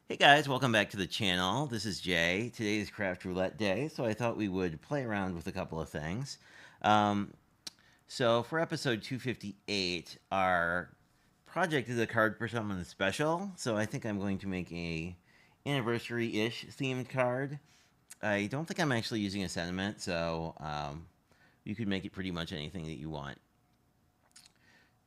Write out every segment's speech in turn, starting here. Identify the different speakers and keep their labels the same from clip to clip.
Speaker 1: Hey guys, welcome back to the channel. This is Jay. Today is Craft Roulette Day, so I thought we would play around with a couple of things. Um, so for episode 258, our project is a card for someone special, so I think I'm going to make a anniversary-ish themed card. I don't think I'm actually using a sentiment, so you could make it pretty much anything that you want.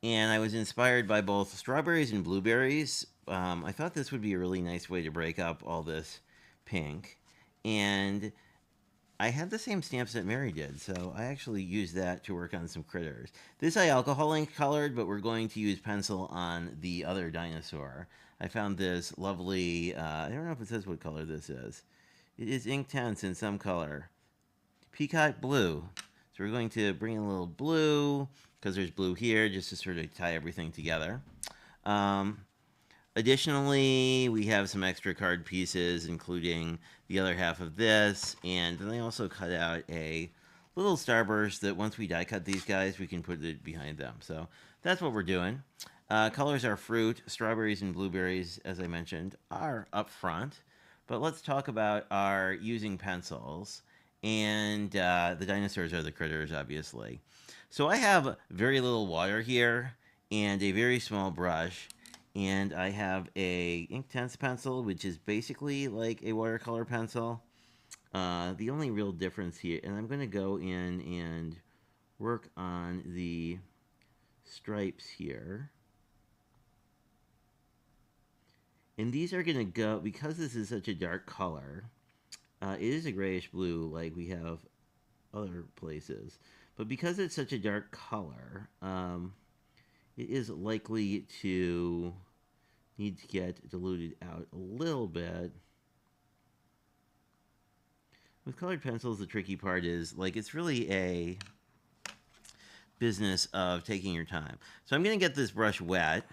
Speaker 1: And I was inspired by both strawberries and blueberries. I thought this would be a really nice way to break up all this pink. And I had the same stamps that Mary did, so I actually used that to work on some critters. This I alcohol ink colored, but we're going to use pencil on the other dinosaur. I found this lovely, I don't know if it says what color this is. It is Inktense in some color. Peacock blue. So we're going to bring in a little blue, because there's blue here, just to sort of tie everything together. Um, Additionally, we have some extra card pieces, including the other half of this, and then I also cut out a little starburst that once we die cut these guys, we can put it behind them. So that's what we're doing. Colors are fruit, strawberries and blueberries, as I mentioned, are up front. But let's talk about our using pencils. And the dinosaurs are the critters, obviously. So I have very little water here and a very small brush, and I have a Inktense pencil, which is basically like a watercolor pencil. The only real difference here, and I'm going to go in and work on the stripes here. And these are going to go, because this is such a dark color, it is a grayish blue like we have other places. But because it's such a dark color, it is likely to need to get diluted out a little bit. With colored pencils, the tricky part is, like, it's really a business of taking your time. So I'm going to get this brush wet.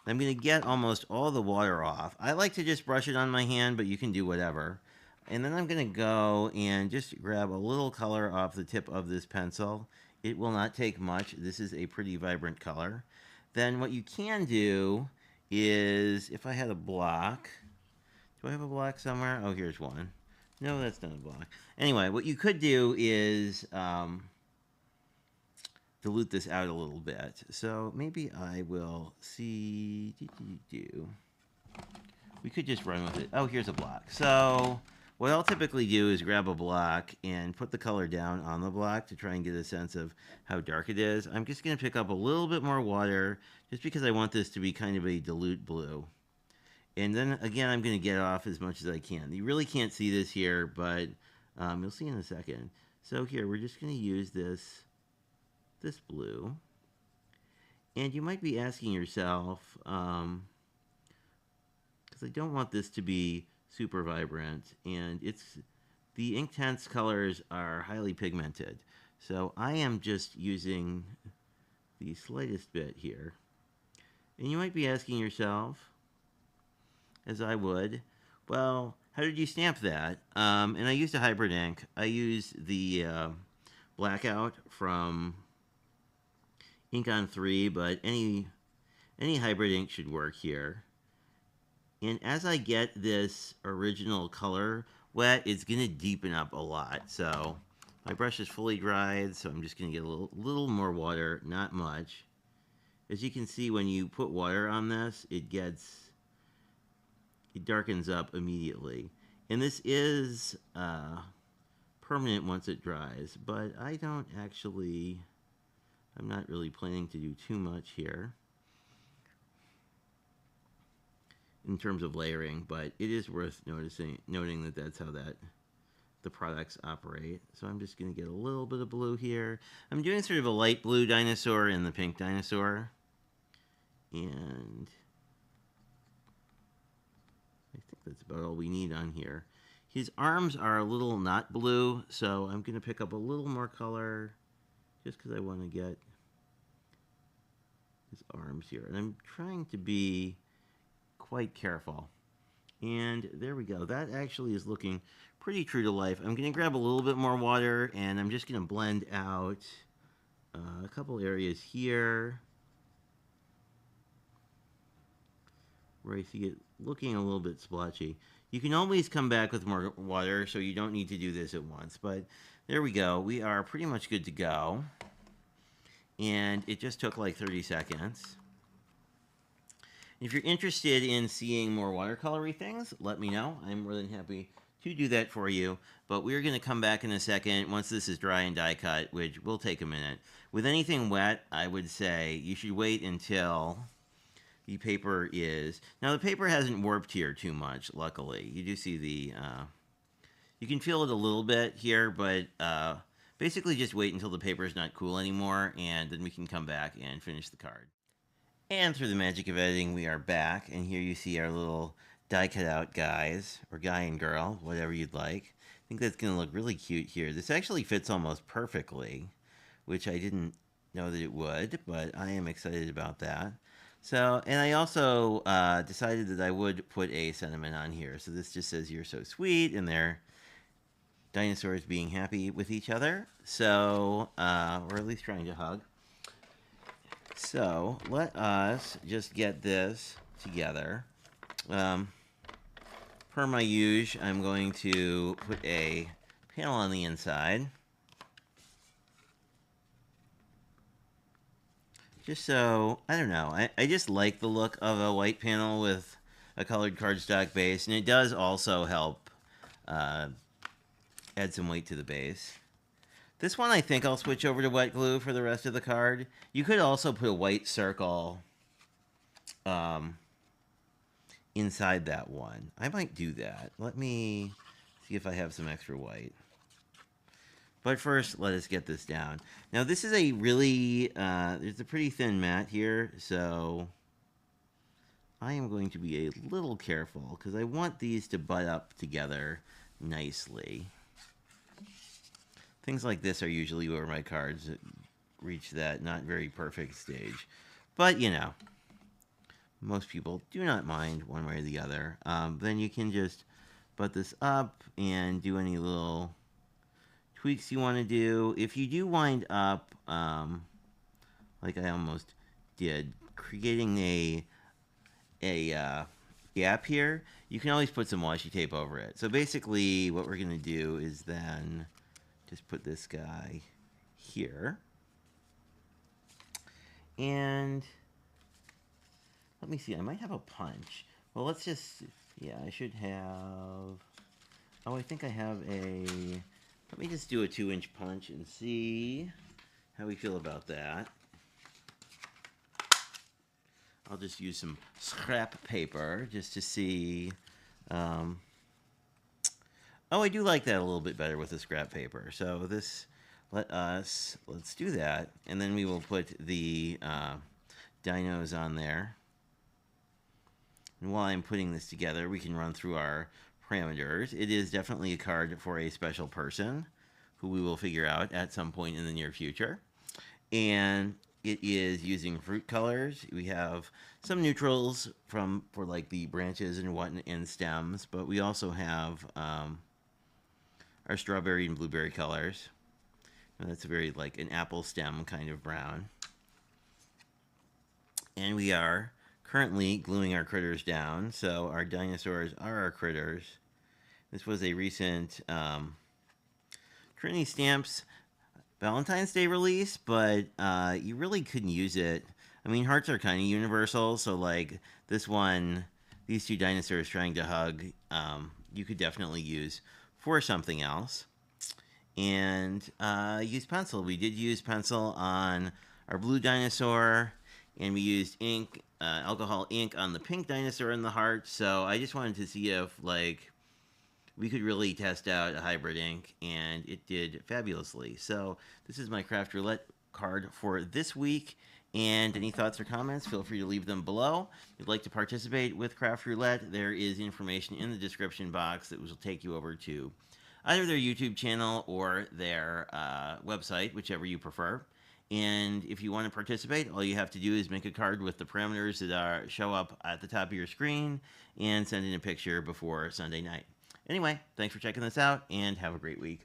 Speaker 1: I'm going to get almost all the water off. I like to just brush it on my hand, but you can do whatever. And then I'm going to go and just grab a little color off the tip of this pencil. It will not take much. This is a pretty vibrant color. Then what you can do is, if I had a block, do I have a block somewhere? Oh, here's one. No, that's not a block. Anyway, what you could do is dilute this out a little bit. So maybe I will see. We could just run with it. Oh, here's a block. So what I'll typically do is grab a block and put the color down on the block to try and get a sense of how dark it is. I'm just going to pick up a little bit more water just because I want this to be kind of a dilute blue. And then again, I'm going to get off as much as I can. You really can't see this here, but you'll see in a second. So here, we're just going to use this blue. And you might be asking yourself, because I don't want this to be super vibrant, and the Inktense colors are highly pigmented. So I am just using the slightest bit here. And you might be asking yourself, as I would, well, how did you stamp that? And I used a hybrid ink. I used the Blackout from Ink on 3, but any hybrid ink should work here. And as I get this original color wet, it's going to deepen up a lot. So my brush is fully dried, so I'm just going to get a little more water, not much. As you can see, when you put water on this, it darkens up immediately. And this is permanent once it dries, but I'm not really planning to do too much here in terms of layering, but it is worth noting that that's how the products operate. So I'm just going to get a little bit of blue here. I'm doing sort of a light blue dinosaur and the pink dinosaur. And I think that's about all we need on here. His arms are a little not blue, so I'm going to pick up a little more color just because I want to get his arms here. And I'm trying to be quite careful. And there we go. That actually is looking pretty true to life. I'm going to grab a little bit more water, and I'm just going to blend out a couple areas here where I see it looking a little bit splotchy. You can always come back with more water, so you don't need to do this at once. But there we go. We are pretty much good to go. And it just took like 30 seconds. If you're interested in seeing more watercolory things, let me know. I'm more than happy to do that for you. But we're going to come back in a second once this is dry and die cut, which will take a minute. With anything wet, I would say you should wait until the paper is... Now, the paper hasn't warped here too much, luckily. You do see the... You can feel it a little bit here, but basically just wait until the paper is not cool anymore, and then we can come back and finish the card. And through the magic of editing, we are back, and here you see our little die cut out guys, or guy and girl, whatever you'd like. I think that's going to look really cute here. This actually fits almost perfectly, which I didn't know that it would, but I am excited about that. So, and I also decided that I would put a sentiment on here. So this just says, "You're so sweet," and they're dinosaurs being happy with each other. So, or at least trying to hug. So, let us just get this together. Per my usual, I'm going to put a panel on the inside. Just so, I don't know, I just like the look of a white panel with a colored cardstock base, and it does also help add some weight to the base. This one I think I'll switch over to wet glue for the rest of the card. You could also put a white circle inside that one. I might do that. Let me see if I have some extra white. But first, let us get this down. Now, this is a really, there's a pretty thin mat here, so I am going to be a little careful because I want these to butt up together nicely. Things like this are usually where my cards reach that not very perfect stage. But, you know, most people do not mind one way or the other. Then you can just butt this up and do any little tweaks you want to do. If you do wind up, like I almost did, creating a gap here, you can always put some washi tape over it. So basically what we're going to do is then just put this guy here. And let me see, I might have a punch. Well, let's just, yeah, I should have, oh, I think I have a, let me just do a 2-inch punch and see how we feel about that. I'll just use some scrap paper just to see. Oh, I do like that a little bit better with the scrap paper. So this, let's do that. And then we will put the dinos on there. And while I'm putting this together, we can run through our parameters. It is definitely a card for a special person who we will figure out at some point in the near future. And it is using fruit colors. We have some neutrals for like the branches and stems, but we also have our strawberry and blueberry colors. And that's a very like an apple stem kind of brown. And we are currently gluing our critters down. So our dinosaurs are our critters. This was a recent Trinity Stamps Valentine's Day release, but you really couldn't use it. I mean, hearts are kind of universal, so like this one, these two dinosaurs trying to hug, you could definitely use for something else. And use pencil. We did use pencil on our blue dinosaur, and we used ink, alcohol ink on the pink dinosaur in the heart. So I just wanted to see if like we could really test out a hybrid ink, and it did fabulously. So this is my Craft Roulette card for this week. And any thoughts or comments, feel free to leave them below. If you'd like to participate with Craft Roulette, there is information in the description box that will take you over to either their YouTube channel or their website, whichever you prefer. And if you want to participate, all you have to do is make a card with the parameters that show up at the top of your screen and send in a picture before Sunday night. Anyway, thanks for checking this out, and have a great week.